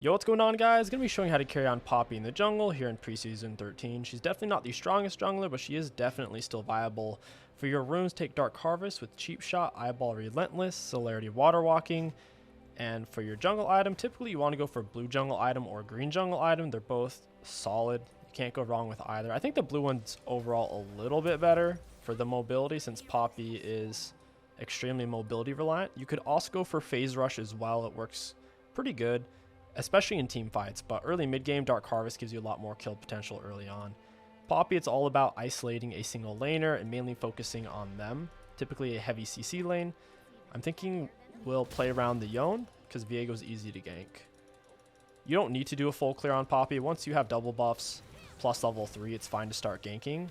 Yo, what's going on, guys? Gonna be showing how to carry on Poppy in the jungle here in preseason 13. She's definitely not the strongest jungler, but she is definitely still viable. For your runes, take Dark Harvest with Cheap Shot, Eyeball Relentless, Celerity Water Walking. And for your jungle item, typically you want to go for blue jungle item or green jungle item. They're both solid. You can't go wrong with either. I think the blue one's overall a little bit better for the mobility since Poppy is extremely mobility reliant. You could also go for Phase Rush as well. It works pretty good, especially in team fights, but early mid-game, Dark Harvest gives you a lot more kill potential early on. Poppy, it's all about isolating a single laner and mainly focusing on them, typically a heavy CC lane. I'm thinking we'll play around the Yone, because Viego's easy to gank. You don't need to do a full clear on Poppy. Once you have double buffs plus level 3, it's fine to start ganking.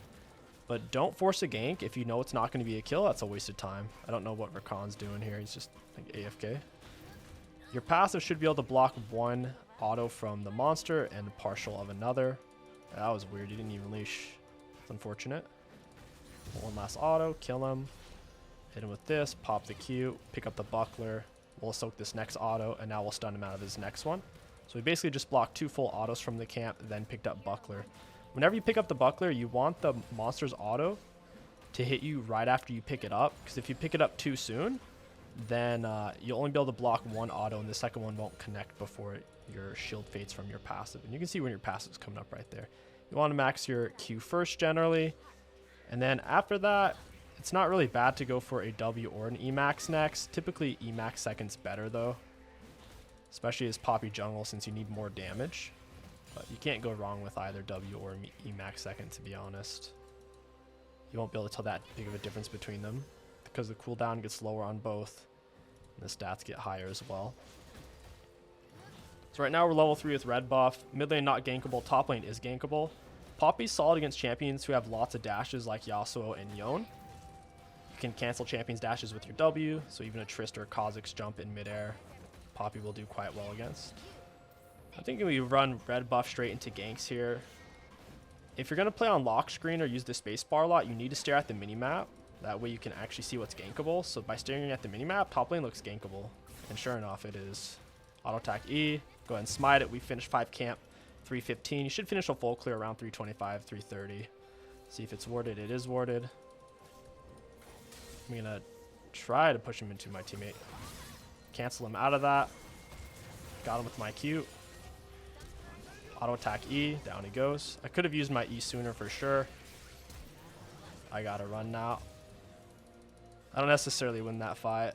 But don't force a gank if you know it's not going to be a kill. That's a waste of time. I don't know what Rakan's doing here. He's just like AFK. Your passive should be able to block one auto from the monster and partial of another. That was weird. He didn't even leash. It's unfortunate. One last auto. Kill him. Hit him with this. Pop the Q. Pick up the buckler. We'll soak this next auto, and now we'll stun him out of his next one. So we basically just blocked 2 full autos from the camp, then picked up buckler. Whenever you pick up the buckler, you want the monster's auto to hit you right after you pick it up, because if you pick it up too soon, then you'll only be able to block one auto, and the second one won't connect before your shield fades from your passive. And you can see when your passive is coming up right there. You want to max your Q first generally, and then after that, it's not really bad to go for a W or an Emax next. Typically, Emax second's better though, especially as Poppy jungle since you need more damage. But you can't go wrong with either W or Emax second, to be honest. You won't be able to tell that big of a difference between them, because the cooldown gets lower on both, and the stats get higher as well. So right now we're level 3 with red buff. Mid lane not gankable, top lane is gankable. Poppy's solid against champions who have lots of dashes like Yasuo and Yone. You can cancel champions dashes with your W, so even a Trist or a Kha'Zix jump in midair, Poppy will do quite well against. I think we run red buff straight into ganks here. If you're going to play on lock screen or use the spacebar a lot, you need to stare at the minimap. That way you can actually see what's gankable. So by staring at the minimap, top lane looks gankable. And sure enough, it is. Auto attack E. Go ahead and smite it. We finished 5 camp, 315. You should finish a full clear around 325, 330. See if it's warded. It is warded. I'm going to try to push him into my teammate. Cancel him out of that. Got him with my Q. Auto attack E. Down he goes. I could have used my E sooner for sure. I got to run now. I don't necessarily win that fight.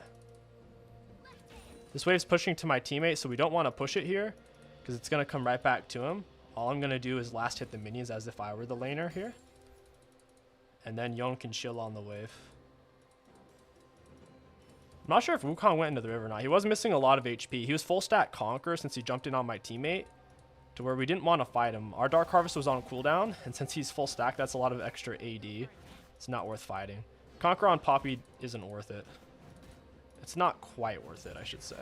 This wave's pushing to my teammate, so we don't want to push it here because it's going to come right back to him. All I'm going to do is last hit the minions as if I were the laner here. And then Yone can chill on the wave. I'm not sure if Wukong went into the river or not. He was missing a lot of HP. He was full stat Conqueror since he jumped in on my teammate to where we didn't want to fight him. Our Dark Harvest was on cooldown, and since he's full stack, that's a lot of extra AD. It's not worth fighting. Conqueror on Poppy isn't worth it. It's not quite worth it, I should say.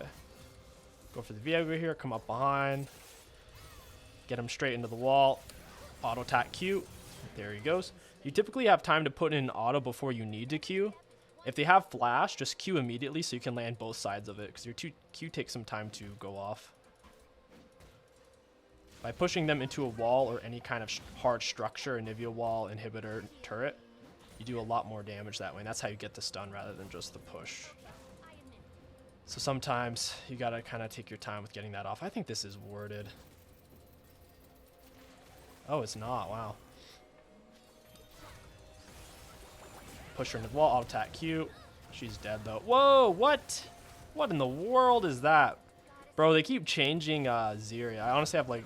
Go for the Viego here, come up behind. Get him straight into the wall. Auto attack Q. There he goes. You typically have time to put in an auto before you need to Q. If they have flash, just Q immediately so you can land both sides of it, because your Q takes some time to go off. By pushing them into a wall or any kind of hard structure, a Nivea wall, inhibitor, turret, you do a lot more damage that way, and that's how you get the stun rather than just the push. So sometimes you gotta kind of take your time with getting that off. I think this is warded. Oh, it's not. Wow. Push her into the wall. Auto attack Q. She's dead though. Whoa! What? What in the world is that? Bro, they keep changing Zeri. I honestly have like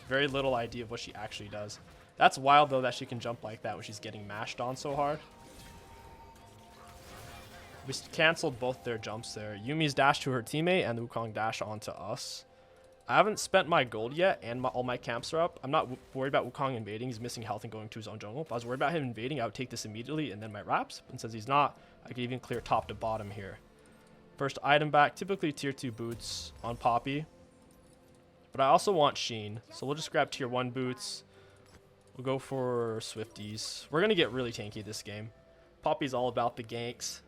very little idea of what she actually does. That's wild though that she can jump like that when she's getting mashed on so hard. We canceled both their jumps there. Yumi's dash to her teammate and the Wukong dash onto us. I haven't spent my gold yet and all my camps are up. I'm not worried about Wukong invading. He's missing health and going to his own jungle. If I was worried about him invading, I would take this immediately and then my wraps. But since he's not, I could even clear top to bottom here. First item back, typically tier 2 boots on Poppy. But I also want Sheen. So we'll just grab tier 1 boots. We'll go for Swifties. We're going to get really tanky this game. Poppy's all about the ganks.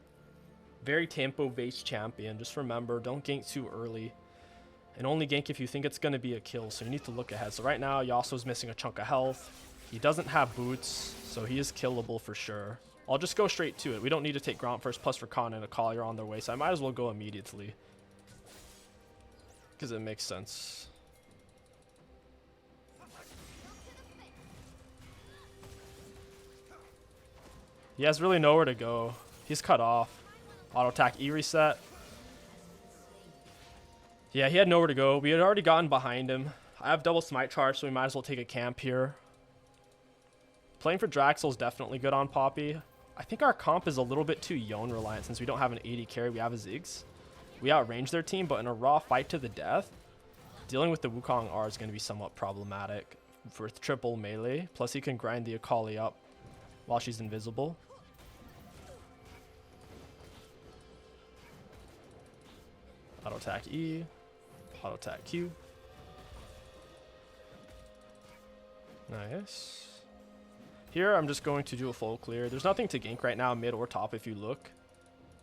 Very tempo-based champion. Just remember, don't gank too early. and only gank if you think it's going to be a kill, so you need to look ahead. So right now, Yasuo's missing a chunk of health. He doesn't have boots, so he is killable for sure. I'll just go straight to it. We don't need to take Gromp first, plus Rakan and Akali are on their way, so I might as well go immediately. Because it makes sense. He has really nowhere to go. He's cut off. Auto attack E reset. Yeah, he had nowhere to go. We had already gotten behind him. I have double smite charge, so we might as well take a camp here. Playing for Draxel is definitely good on Poppy. I think our comp is a little bit too Yone reliant since we don't have an AD carry. We have a Ziggs. We outrange their team, but in a raw fight to the death, dealing with the Wukong R is going to be somewhat problematic for triple melee. Plus, he can grind the Akali up while she's invisible. Auto attack E. Auto attack Q. Nice. Here, I'm just going to do a full clear. There's nothing to gank right now, mid or top if you look.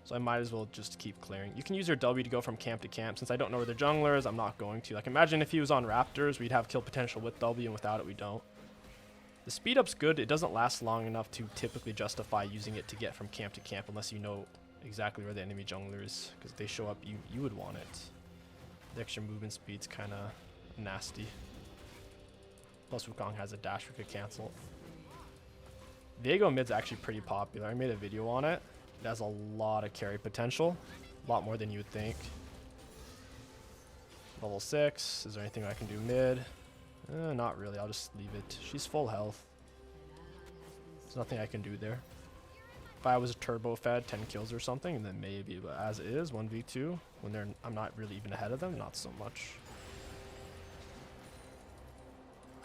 So I might as well just keep clearing. You can use your W to go from camp to camp. Since I don't know where the jungler is, I'm not going to. Like, imagine if he was on Raptors, we'd have kill potential with W, and without it, we don't. The speed up's good. It doesn't last long enough to typically justify using it to get from camp to camp unless you know exactly where the enemy jungler is. Because if they show up, you would want it. The extra movement speed's kind of nasty. Plus, Wukong has a dash we could cancel. Viego mid's actually pretty popular. I made a video on it. It has a lot of carry potential. A lot more than you would think. Level 6. Is there anything I can do mid? Not really. I'll just leave it. She's full health. There's nothing I can do there. If I was a turbo fed 10 kills or something, then maybe. But as is, 1v2, when I'm not really even ahead of them, not so much.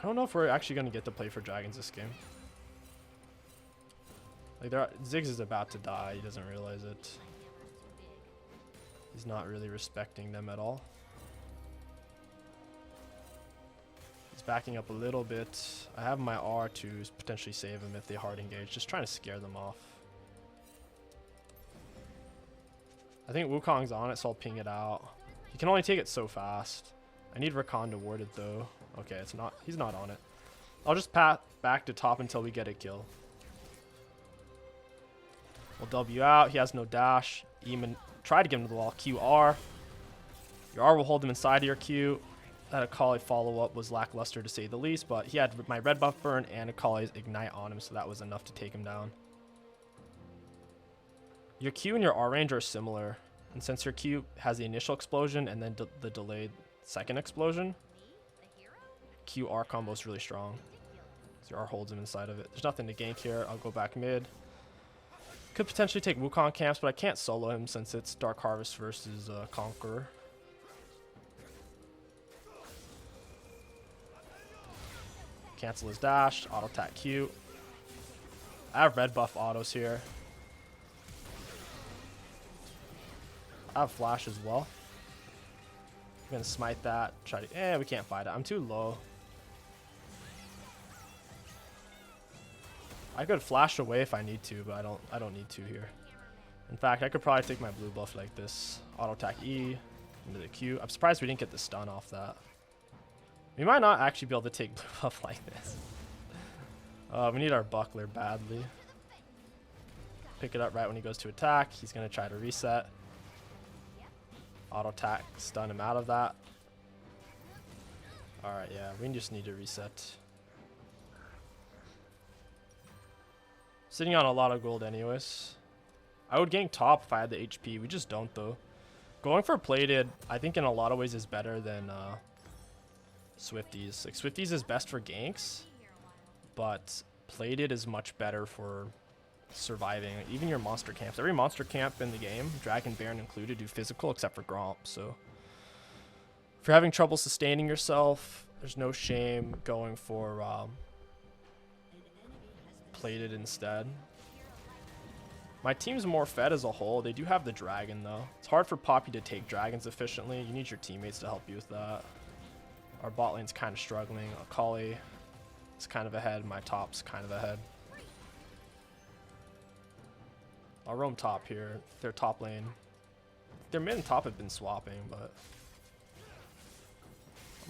I don't know if we're actually going to get to play for Dragons this game. Like, Ziggs is about to die. He doesn't realize it. He's not really respecting them at all. He's backing up a little bit. I have my R to potentially save him if they hard engage. Just trying to scare them off. I think Wukong's on it, so I'll ping it out. He can only take it so fast. I need Rakan to ward it, though. Okay, it's not. He's not on it. I'll just pat back to top until we get a kill. We'll W out. He has no dash. Even try to get him to the wall. QR. Your R will hold him inside of your Q. That Akali follow-up was lackluster to say the least, but he had my red buff burn and Akali's ignite on him, so that was enough to take him down. Your Q and your R range are similar, and since your Q has the initial explosion and then the delayed second explosion, QR combo is really strong. So your R holds him inside of it. There's nothing to gank here. I'll go back mid. Could potentially take Wukong camps, but I can't solo him since it's Dark Harvest versus Conqueror. Cancel his dash. Auto attack Q. I have red buff autos here. I have flash as well. I'm gonna smite that. Try to. We can't fight it. I'm too low. I could flash away if I need to, but I don't need to here. In fact, I could probably take my blue buff like this. Auto attack E into the Q. I'm surprised we didn't get the stun off that. We might not actually be able to take blue buff like this. We need our buckler badly. Pick it up right when he goes to attack. He's gonna try to reset. Auto attack, stun him out of that. Alright, yeah, we just need to reset. Sitting on a lot of gold anyways. I would gank top if I had the HP. We just don't though. Going for plated, I think in a lot of ways is better than Swifties. Like Swifties is best for ganks, but plated is much better for surviving. Even your monster camps. Every monster camp in the game, Dragon Baron included, do physical except for Gromp. So if you're having trouble sustaining yourself, there's no shame going for plated instead. My team's more fed as a whole. They do have the dragon though. It's hard for Poppy to take dragons efficiently. You need your teammates to help you with that. Our bot lane's kind of struggling. Akali is kind of ahead. My top's kind of ahead. I'll roam top here. Their top lane. Their mid and top have been swapping, but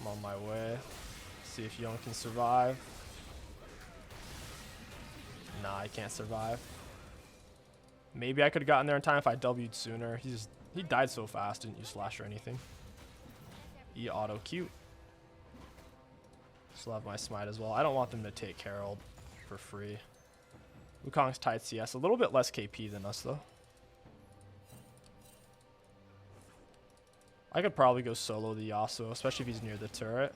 I'm on my way. See if Young can survive. Nah, I can't survive. Maybe I could have gotten there in time if I W'd sooner. He died so fast, didn't use flash or anything. E auto cute. Still have my smite as well. I don't want them to take Herald for free. Wukong's tied CS. A little bit less KP than us though. I could probably go solo the Yasuo, especially if he's near the turret.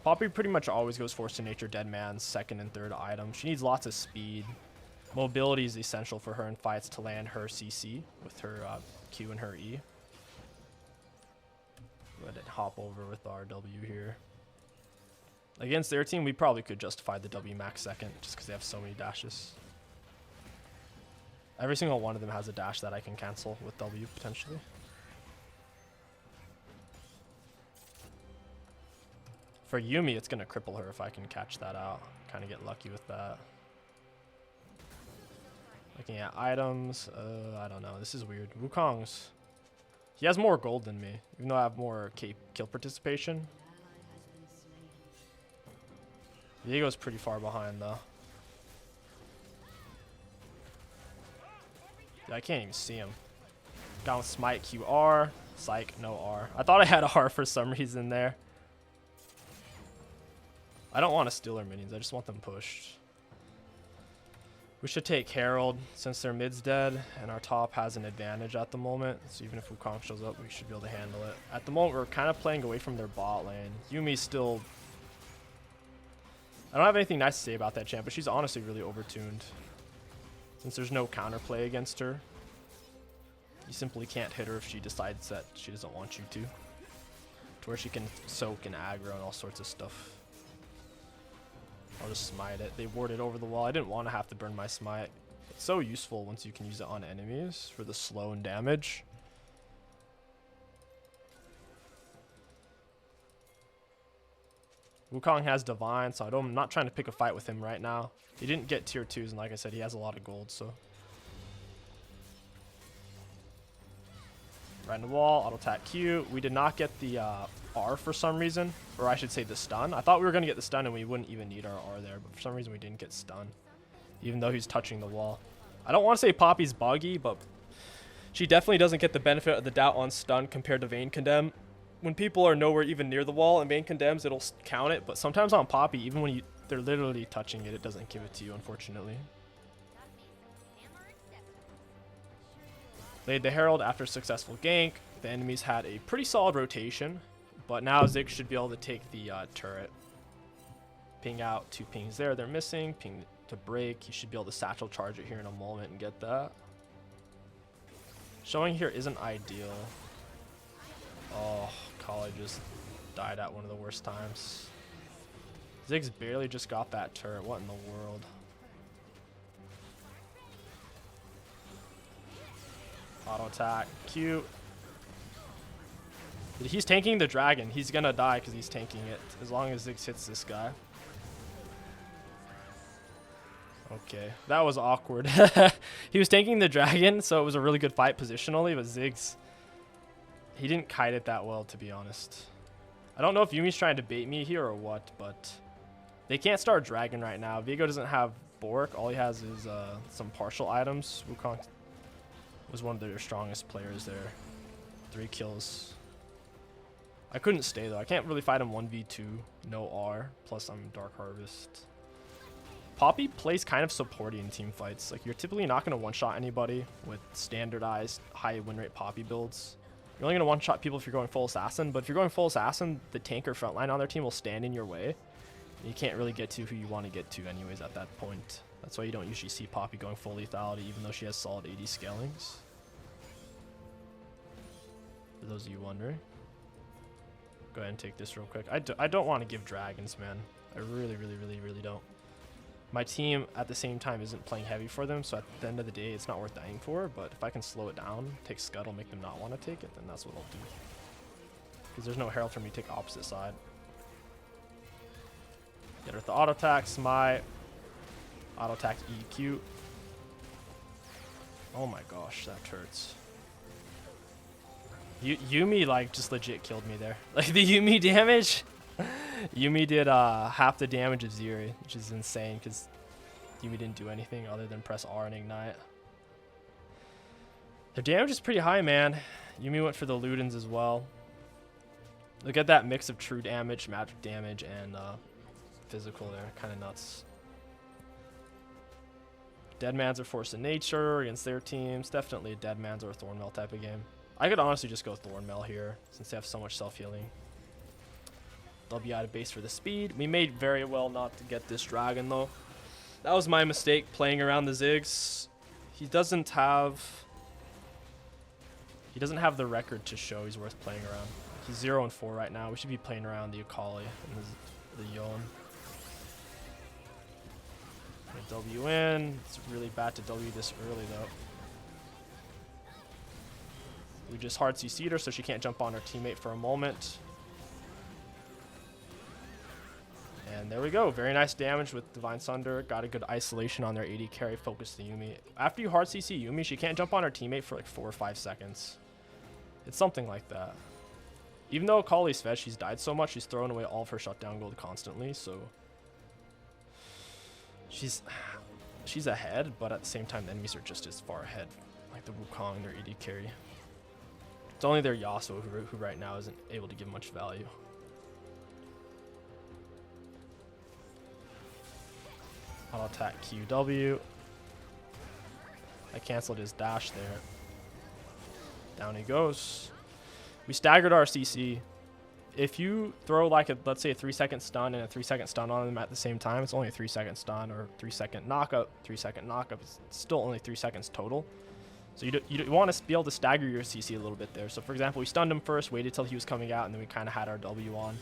Poppy pretty much always goes Force to Nature, Dead Man's second and third item. She needs lots of speed. Mobility is essential for her in fights to land her CC with her Q and her E. Let it hop over with our W here. Against their team, we probably could justify the W max second just because they have so many dashes. Every single one of them has a dash that I can cancel with W potentially. For Yuumi, it's going to cripple her if I can catch that out. Kind of get lucky with that. Looking at items, I don't know. This is weird. Wukong's. He has more gold than me, even though I have more kill participation. Diego's pretty far behind, though. Yeah, I can't even see him. Got smite QR. Psych, no R. I thought I had R for some reason there. I don't want to steal our minions. I just want them pushed. We should take Herald since their mid's dead and our top has an advantage at the moment. So even if Wukong shows up, we should be able to handle it. At the moment, we're kind of playing away from their bot lane. Yumi's still... I don't have anything nice to say about that champ, but she's honestly really overtuned. Since there's no counterplay against her, you simply can't hit her if she decides that she doesn't want you to where she can soak and aggro and all sorts of stuff. I'll just smite it. They warded over the wall. I didn't want to have to burn my smite. It's so useful once you can use it on enemies for the slow and damage. Wukong has Divine, so I'm not trying to pick a fight with him right now. He didn't get tier 2s, and like I said, he has a lot of gold, so. Right in the wall, auto attack Q. We did not get the R for some reason, or I should say the stun. I thought we were going to get the stun and we wouldn't even need our R there, but for some reason we didn't get stun, even though he's touching the wall. I don't want to say Poppy's buggy, but she definitely doesn't get the benefit of the doubt on stun compared to Vayne Condemn. When people are nowhere even near the wall and Vayne Condemns, it'll count it, but sometimes on Poppy, even when they're literally touching it, it doesn't give it to you, unfortunately. Laid the Herald after a successful gank. The enemies had a pretty solid rotation, but now Ziggs should be able to take the turret. Ping out, 2 pings there, they're missing. Ping to break, he should be able to satchel charge it here in a moment and get that. Showing here isn't ideal. Oh, Kali just died at one of the worst times. Ziggs barely just got that turret, what in the world? Auto attack, cute. He's tanking the dragon. He's gonna die because he's tanking it. As long as Ziggs hits this guy. Okay, that was awkward. He was tanking the dragon, so it was a really good fight positionally, but Ziggs, he didn't kite it that well, to be honest. I don't know if Yumi's trying to bait me here or what, but they can't start dragon right now. Viego doesn't have Bork. All he has is some partial items. Wukong was one of their strongest players there. 3 kills. I couldn't stay though. I can't really fight him 1v2. No R. Plus I'm Dark Harvest. Poppy plays kind of supporty in team fights. Like, you're typically not going to one-shot anybody with standardized high win rate Poppy builds. You're only going to one-shot people if you're going full assassin, but if you're going full assassin, the tank or frontline on their team will stand in your way. You can't really get to who you want to get to anyways at that point. That's why you don't usually see Poppy going full lethality, even though she has solid 80 scalings. For those of you wondering. Go ahead and take this real quick. I don't want to give dragons, man. I really don't. My team, at the same time, isn't playing heavy for them, so at the end of the day, it's not worth dying for. But if I can slow it down, take Scuttle, make them not want to take it, then that's what I'll do. Because there's no Herald for me to take opposite side. Get her with the auto attack, smite. Auto attack EQ. Oh my gosh, that hurts. Yumi like just legit killed me there. Like the Yumi damage. Yumi did half the damage of Zeri, which is insane because Yumi didn't do anything other than press R and ignite. Their damage is pretty high, man. Yumi went for the Ludens as well. Look at that mix of true damage, magic damage, and physical there. Kind of nuts. Deadmans are force of nature against their teams. Definitely a Deadmans or a Thornmail type of game. I could honestly just go Thornmail here since they have so much self-healing. They'll be out of base for the speed. We made very well not to get this dragon though. That was my mistake playing around the Ziggs. He doesn't have the record to show he's worth playing around. He's 0-4 right now. We should be playing around the Akali and the Yon. W in. It's really bad to W this early though. We just hard CC'd her so she can't jump on her teammate for a moment. And there we go. Very nice damage with Divine Sunder. Got a good isolation on their AD carry. Focus the Yumi. After you hard CC Yumi, she can't jump on her teammate for like 4 or 5 seconds. It's something like that. Even though Akali's fed, she's died so much, she's throwing away all of her shutdown gold constantly, so she's ahead, but at the same time the enemies are just as far ahead. Like the Wukong, their AD carry. It's only their Yasuo who right now isn't able to give much value. Auto attack QW. I canceled his dash there. Down he goes. We staggered our CC. If you throw like a, let's say a 3-second stun and a 3-second stun on them at the same time, it's only a 3-second stun or 3-second knockup, 3-second knockup. It's still only 3 seconds total. So you want to be able to stagger your CC a little bit there. So for example, we stunned him first, waited till he was coming out, and then we kind of had our W on.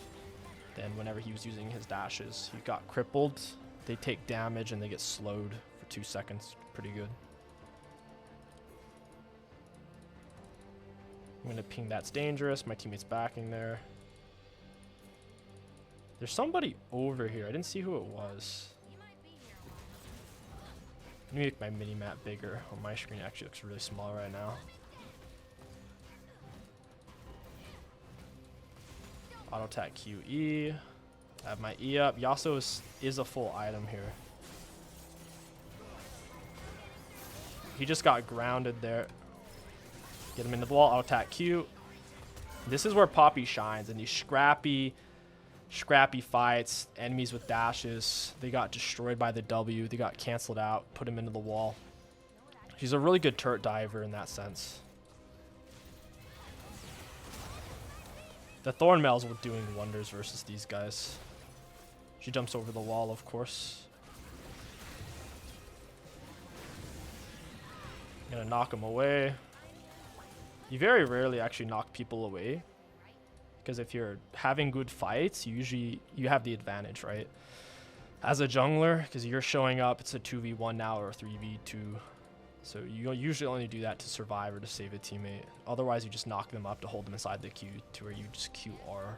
Then whenever he was using his dashes, he got crippled. They take damage and they get slowed for 2 seconds. Pretty good. I'm going to ping that's dangerous. My teammate's backing there. There's somebody over here. I didn't see who it was. Let me make my mini-map bigger. Oh, my screen actually looks really small right now. Auto attack QE. I have my E up. Yasuo is a full item here. He just got grounded there. Get him into the wall. Auto attack Q. This is where Poppy shines in these scrappy fights. Enemies with dashes. They got destroyed by the W. They got canceled out. Put him into the wall. She's a really good turret diver in that sense. The Thornmails were doing wonders versus these guys. She jumps over the wall, of course. Gonna knock him away. You very rarely actually knock people away, because if you're having good fights, you have the advantage, right? As a jungler, because you're showing up, it's a 2v1 now or a 3v2. So you usually only do that to survive or to save a teammate. Otherwise, you just knock them up to hold them inside the queue to where you just QR.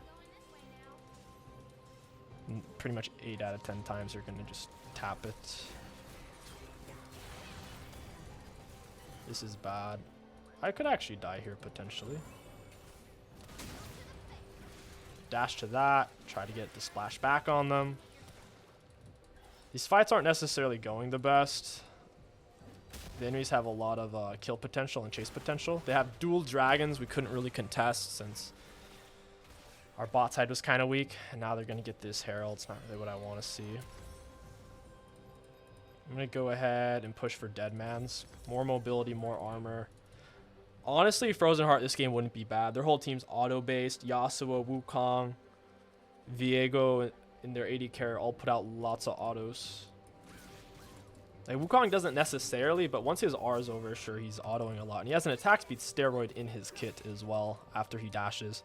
And pretty much 8 out of 10 times you're going to just tap it. This is bad. I could actually die here potentially. Dash to that. Try to get the splash back on them. These fights aren't necessarily going the best. The enemies have a lot of kill potential and chase potential. They have dual dragons we couldn't really contest since our bot side was kind of weak. And now they're going to get this herald. It's not really what I want to see. I'm going to go ahead and push for Deadmans. More mobility, more armor. Honestly, Frozen Heart, this game wouldn't be bad. Their whole team's auto-based. Yasuo, Wukong, Viego, and their AD carry all put out lots of autos. Like, Wukong doesn't necessarily, but once his R is over, sure, he's autoing a lot. And he has an attack speed steroid in his kit as well after he dashes.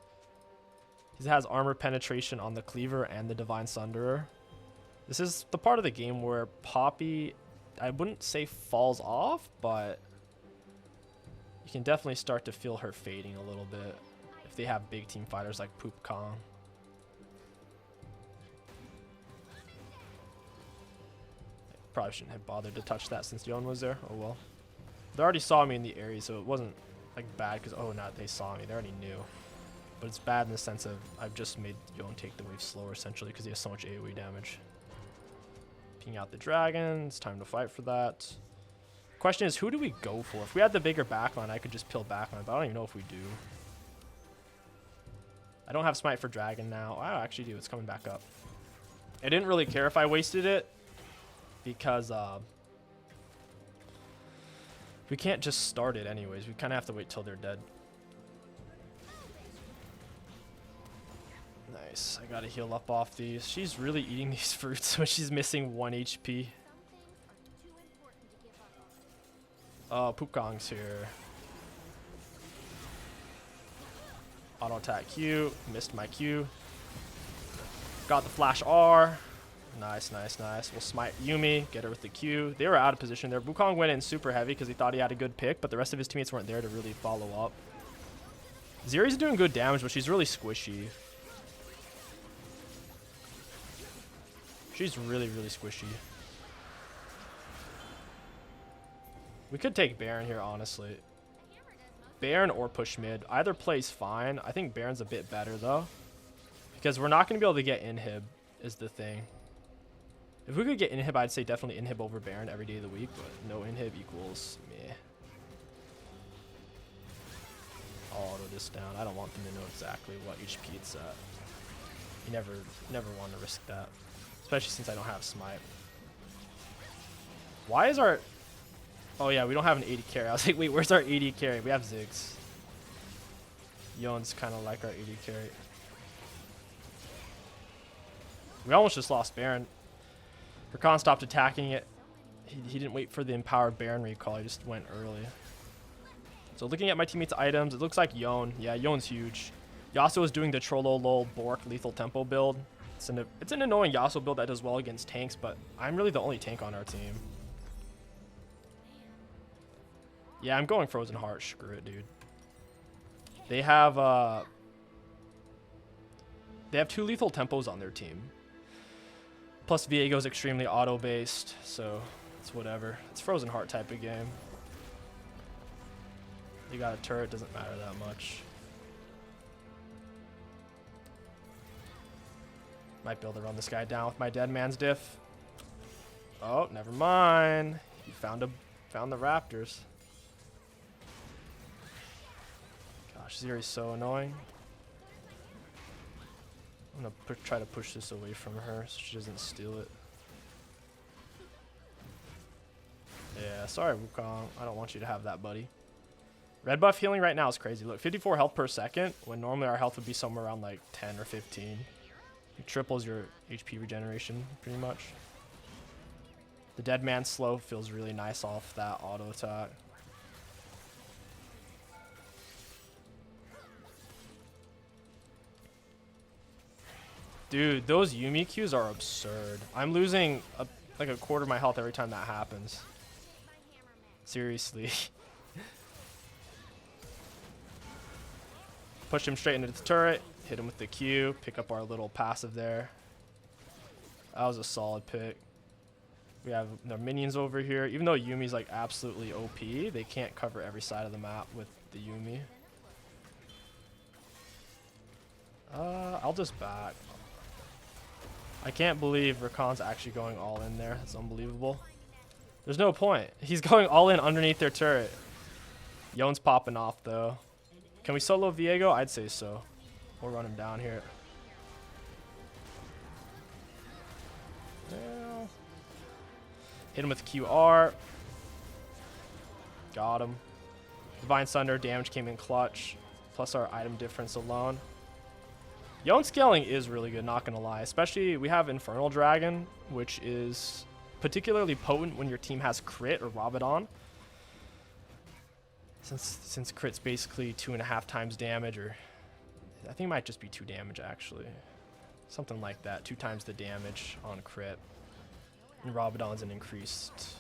He has armor penetration on the Cleaver and the Divine Sunderer. This is the part of the game where Poppy, I wouldn't say falls off, but you can definitely start to feel her fading a little bit if they have big team fighters like Poop Kong. Probably shouldn't have bothered to touch that since Yon was there. Oh well. They already saw me in the area, so it wasn't like bad because oh no, they saw me. They already knew. But it's bad in the sense of I've just made Yon take the wave slower essentially because he has so much AoE damage. Ping out the dragon. It's time to fight for that. Question is, who do we go for? If we had the bigger backline, I could just peel backline, but I don't even know if we do. I don't have smite for dragon now. I actually do. It's coming back up. I didn't really care if I wasted it because we can't just start it anyways. We kind of have to wait till they're dead. Nice. I gotta heal up off these. She's really eating these fruits when she's missing 1 HP. Oh, Pukong's here. Auto attack Q. Missed my Q. Got the flash R. Nice, nice, nice. We'll smite Yuumi. Get her with the Q. They were out of position there. Wukong went in super heavy because he thought he had a good pick, but the rest of his teammates weren't there to really follow up. Zeri's doing good damage, but she's really squishy. She's really, really squishy. We could take Baron here, honestly. Baron or push mid. Either plays fine. I think Baron's a bit better, though. Because we're not going to be able to get inhib, is the thing. If we could get inhib, I'd say definitely inhib over Baron every day of the week, but no inhib equals meh. I'll auto this down. I don't want them to know exactly what HP it's at. You never want to risk that. Especially since I don't have smite. Why is our... Oh yeah, we don't have an 80 carry. I was like, wait, where's our 80 carry? We have Ziggs. Yon's kind of like our 80 carry. We almost just lost Baron. Rakan stopped attacking it. He didn't wait for the empowered Baron recall. He just went early. So looking at my teammates' items, it looks like Yon. Yeah, Yon's huge. Yasuo is doing the Trollo Lol Bork lethal tempo build. It's an annoying Yasuo build that does well against tanks, but I'm really the only tank on our team. Yeah, I'm going Frozen Heart. Screw it, dude. They have 2 lethal tempos on their team. Plus Viego's extremely auto-based, so it's whatever. It's Frozen Heart type of game. You got a turret, doesn't matter that much. Might be able to run this guy down with my dead man's diff. Oh, never mind. You found the raptors. Gosh, Zeri's so annoying. I'm gonna try to push this away from her so she doesn't steal it. Yeah, sorry Wukong. I don't want you to have that, buddy. Red buff healing right now is crazy. Look, 54 health per second when normally our health would be somewhere around like 10 or 15. It triples your HP regeneration pretty much. The dead man slow feels really nice off that auto attack. Dude, those Yuumi Qs are absurd. I'm losing like a quarter of my health every time that happens. Seriously. Push him straight into the turret. Hit him with the Q. Pick up our little passive there. That was a solid pick. We have their minions over here. Even though Yuumi's like absolutely OP, they can't cover every side of the map with the Yuumi. I'll just back. I can't believe Rakan's actually going all in there. That's unbelievable. There's no point. He's going all in underneath their turret. Yon's popping off though. Can we solo Viego? I'd say so. We'll run him down here. Yeah. Hit him with QR. Got him. Divine Sunder damage came in clutch. Plus our item difference alone. Yon scaling is really good, not gonna lie. Especially we have Infernal Dragon, which is particularly potent when your team has crit or Rabadon. Since crit's basically 2.5 times damage, or I think it might just be 2 damage actually. Something like that, 2 times the damage on crit. And Rabadon's an increased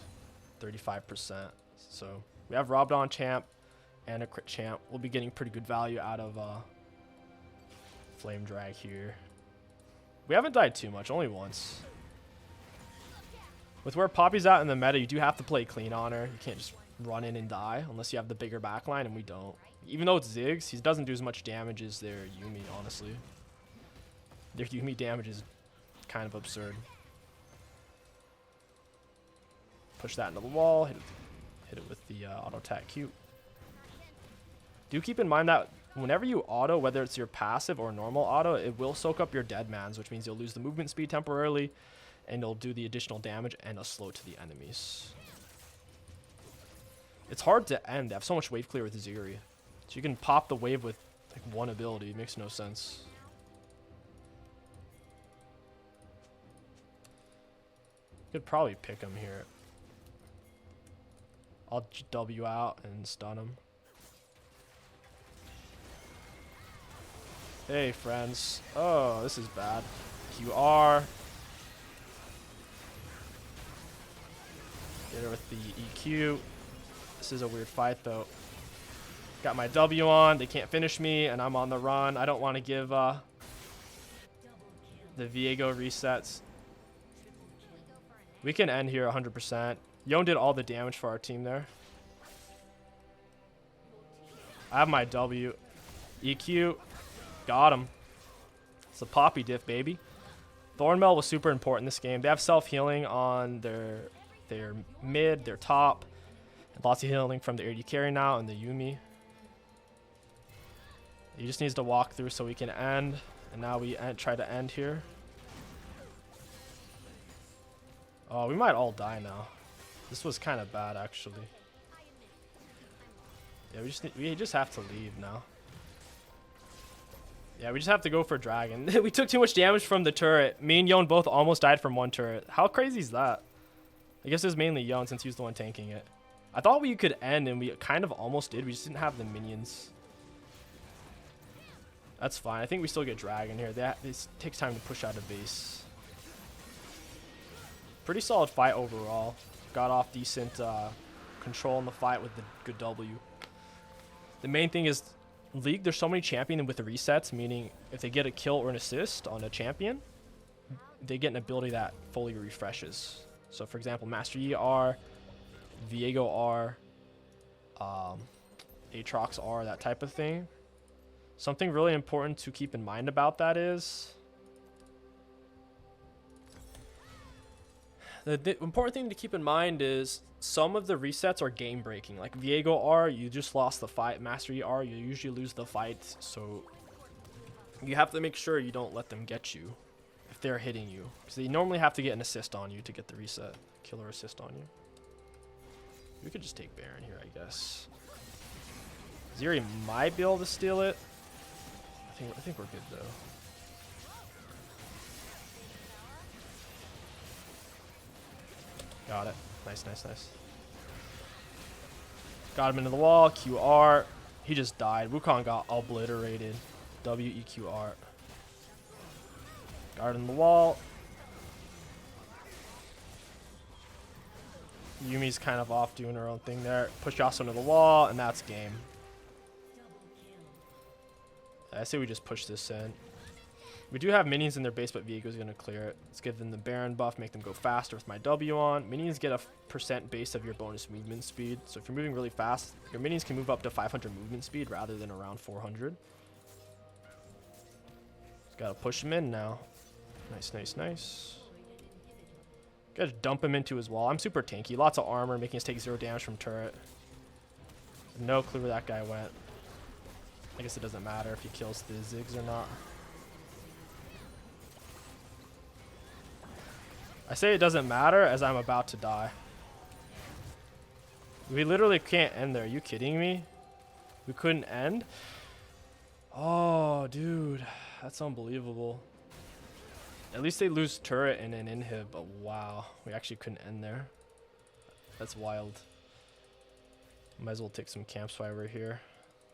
35%. So we have Rabadon champ and a crit champ. We'll be getting pretty good value out of Flame Drag here. We haven't died too much, only once. With where Poppy's at in the meta, you do have to play clean on her. You can't just run in and die unless you have the bigger backline, and we don't. Even though it's Ziggs, he doesn't do as much damage as their Yuumi, honestly. Their Yuumi damage is kind of absurd. Push that into the wall, hit it with the auto attack Q. Do keep in mind that whenever you auto, whether it's your passive or normal auto, it will soak up your dead mans, which means you'll lose the movement speed temporarily, and you'll do the additional damage and a slow to the enemies. It's hard to end. They have so much wave clear with Ziri. So you can pop the wave with like one ability. It makes no sense. Could probably pick him here. I'll W out and stun him. Hey, friends. Oh, this is bad. QR. Get her with the EQ. This is a weird fight, though. Got my W on. They can't finish me, and I'm on the run. I don't want to give the Viego resets. We can end here 100%. Yone did all the damage for our team there. I have my W. EQ. Got him. It's a Poppy diff, baby. Thornmail was super important this game. They have self-healing on their mid, their top. And lots of healing from the AD carry now and the Yuumi. He just needs to walk through so we can end. And now we try to end here. Oh, we might all die now. This was kind of bad, actually. Yeah, we just have to leave now. Yeah, we just have to go for Dragon. We took too much damage from the turret. Me and Yone both almost died from one turret. How crazy is that? I guess it was mainly Yone since he was the one tanking it. I thought we could end, and we kind of almost did. We just didn't have the minions. That's fine. I think we still get Dragon here. This takes time to push out of base. Pretty solid fight overall. Got off decent control in the fight with the good W. The main thing is, League, there's so many champions with the resets, meaning if they get a kill or an assist on a champion, they get an ability that fully refreshes. So for example, Master Yi R, Viego R, Aatrox R, that type of thing. Something really important to keep in mind about that is the important thing to keep in mind is some of the resets are game breaking. Like Viego R, you just lost the fight. Master Yi R, you usually lose the fight. So you have to make sure you don't let them get you if they're hitting you, because they normally have to get an assist on you to get the reset. Killer assist on you. We could just take Baron here, I guess. Ziri might be able to steal it. I think we're good though. Got it. Nice, nice, nice. Got him into the wall. QR. He just died. Wukong got obliterated. WEQR. Guard in the wall. Yumi's kind of off doing her own thing there. Push Yasuo into the wall, and that's game. I say we just push this in. We do have minions in their base, but Viego's going to clear it. Let's give them the Baron buff, make them go faster with my W on. Minions get a % base of your bonus movement speed. So if you're moving really fast, your minions can move up to 500 movement speed rather than around 400. Just got to push him in now. Nice, nice, nice. Got to dump him into his wall. I'm super tanky. Lots of armor, making us take 0 damage from turret. No clue where that guy went. I guess it doesn't matter if he kills the Ziggs or not. I say it doesn't matter as I'm about to die. We literally can't end there. Are you kidding me? We couldn't end? Oh, dude. That's unbelievable. At least they lose turret and an inhib, but wow. We actually couldn't end there. That's wild. Might as well take some camp swagger here.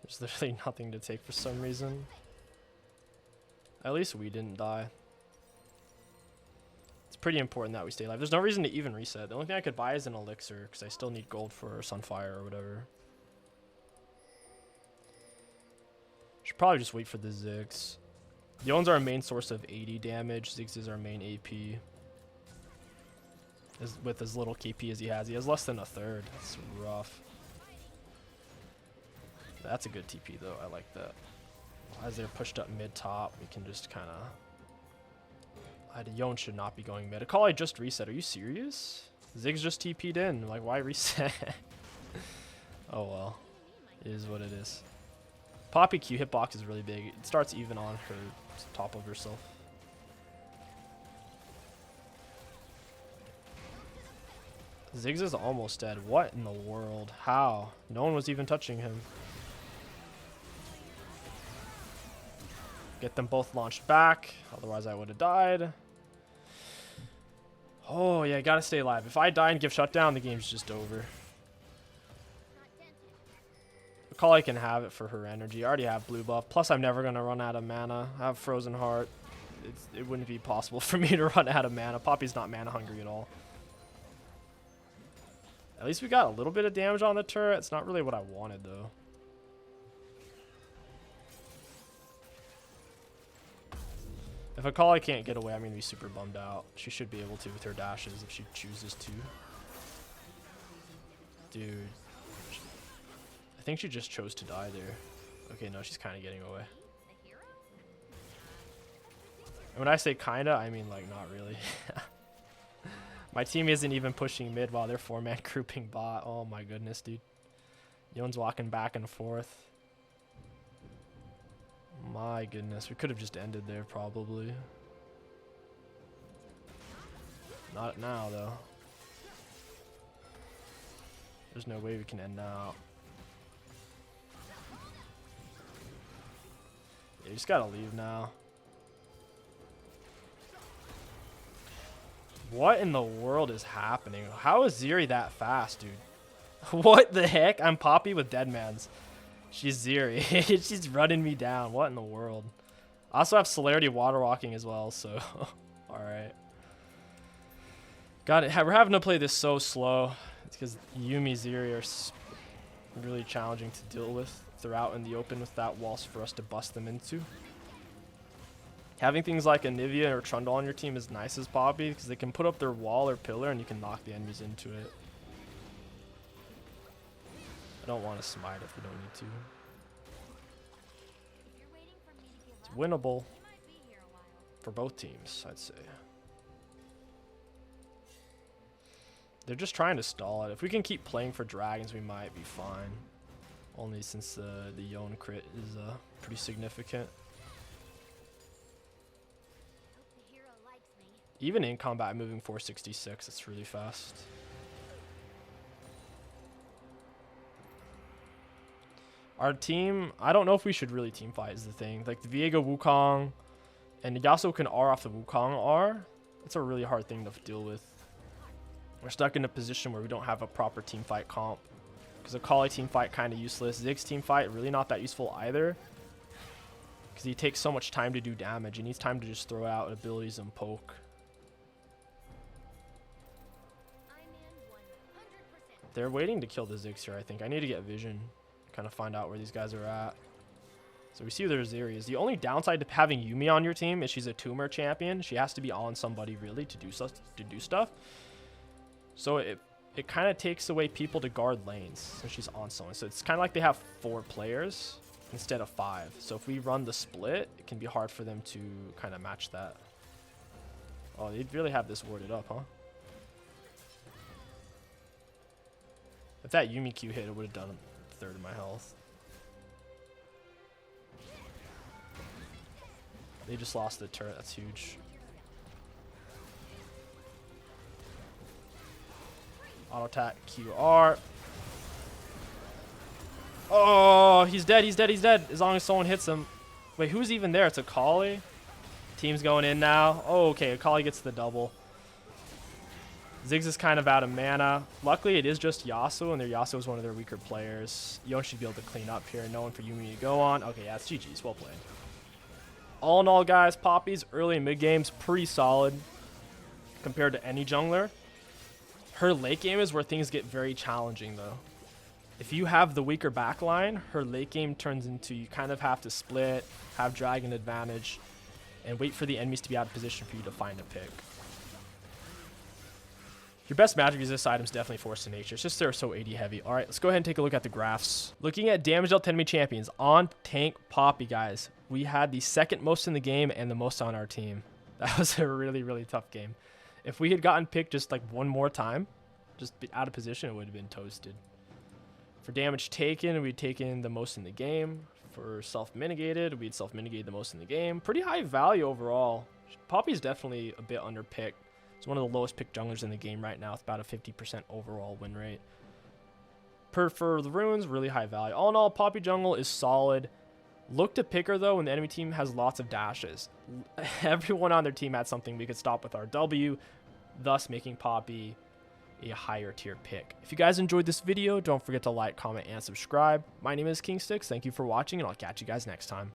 There's literally nothing to take for some reason. At least we didn't die. It's pretty important that we stay alive. There's no reason to even reset. The only thing I could buy is an elixir, because I still need gold for Sunfire or whatever. Should probably just wait for the Ziggs. Yone's our main source of 80 damage. Ziggs is our main AP. With as little KP as he has. He has less than a third. That's rough. That's a good TP though. I like that. As they're pushed up mid top, we can just kind of. Yon should not be going mid. Akali just reset. Are you serious? Ziggs just TP'd in. Like, why reset? Oh well. It is what it is. Poppy Q hitbox is really big. It starts even on her top of herself. Ziggs is almost dead. What in the world? How? No one was even touching him. Get them both launched back. Otherwise I would have died. Oh yeah, gotta stay alive. If I die and give shutdown, the game's just over. Akali can have it for her energy. I already have blue buff. Plus I'm never gonna run out of mana. I have frozen heart. It wouldn't be possible for me to run out of mana. Poppy's not mana hungry at all. At least we got a little bit of damage on the turret. It's not really what I wanted though. If Akali can't get away, I'm going to be super bummed out. She should be able to with her dashes if she chooses to. Dude. I think she just chose to die there. Okay, no, she's kind of getting away. And when I say kinda, I mean like not really. My team isn't even pushing mid while they're 4-man grouping bot. Oh my goodness, dude. Yon's walking back and forth. My goodness, we could have just ended there probably. Not now though. There's no way we can end now. Yeah, you just gotta leave now. What in the world is happening? How is Ziri that fast, dude? What the heck? I'm Poppy with Deadmans. She's Ziri. She's running me down. What in the world? I also have Celerity water walking as well, so alright. Got it. We're having to play this so slow. It's because Yuumi Ziri are really challenging to deal with. If they're out in the open with that wall for us to bust them into. Having things like a Nivea or Trundle on your team is nice as Poppy because they can put up their wall or pillar and you can knock the enemies into it. I don't want to smite if we don't need to. It's winnable for both teams, I'd say. They're just trying to stall it. If we can keep playing for dragons, we might be fine. Only since the Yon crit is pretty significant. Even in combat, moving 466, it's really fast. Our team, I don't know if we should really team fight is the thing. Like the Viego Wukong and Yasuo can R off the Wukong R. It's a really hard thing to deal with. We're stuck in a position where we don't have a proper team fight comp. Because Akali team fight kind of useless. Ziggs team fight really not that useful either. Because he takes so much time to do damage. He needs time to just throw out abilities and poke. They're waiting to kill the Ziggs here, I think. I need to get vision. Kind of find out where these guys are at. So we see where their Ziri is. The only downside to having Yuumi on your team is she's a tumor champion. She has to be on somebody really to do stuff. So it kind of takes away people to guard lanes since she's on someone. So it's kind of like they have 4 players instead of 5. So if we run the split, it can be hard for them to kind of match that. Oh, they really have this warded up, huh? If that Yuumi Q hit, it would have done a third of my health. They just lost the turret. That's huge. Auto attack QR. Oh, he's dead. He's dead. He's dead. As long as someone hits him. Wait, who's even there? It's Akali. Team's going in now. Oh, okay. Akali gets the double. Ziggs is kind of out of mana. Luckily, it is just Yasuo, and their Yasuo is one of their weaker players. Yon should be able to clean up here. No one for Yuumi to go on. Okay, yeah, it's GG's. Well played. All in all, guys, Poppy's early and mid game's pretty solid compared to any jungler. Her late game is where things get very challenging, though. If you have the weaker backline, her late game turns into you kind of have to split, have dragon advantage, and wait for the enemies to be out of position for you to find a pick. Your best magic resist item is definitely Force of Nature. It's just they're so AD heavy. All right, let's go ahead and take a look at the graphs. Looking at damage dealt to enemy champions on tank Poppy, guys, we had the second most in the game and the most on our team. That was a really, really tough game. If we had gotten picked just like one more time, just out of position, it would have been toasted. For damage taken, we'd taken the most in the game. For self-mitigated, we'd self-mitigated the most in the game. Pretty high value overall. Poppy's definitely a bit underpicked. It's one of the lowest picked junglers in the game right now with about a 50% overall win rate. For the runes, really high value. All in all, Poppy jungle is solid. Look to pick her though when the enemy team has lots of dashes. Everyone on their team had something we could stop with our W, thus making Poppy a higher tier pick. If you guys enjoyed this video, don't forget to like, comment, and subscribe. My name is King Sticks. Thank you for watching, and I'll catch you guys next time.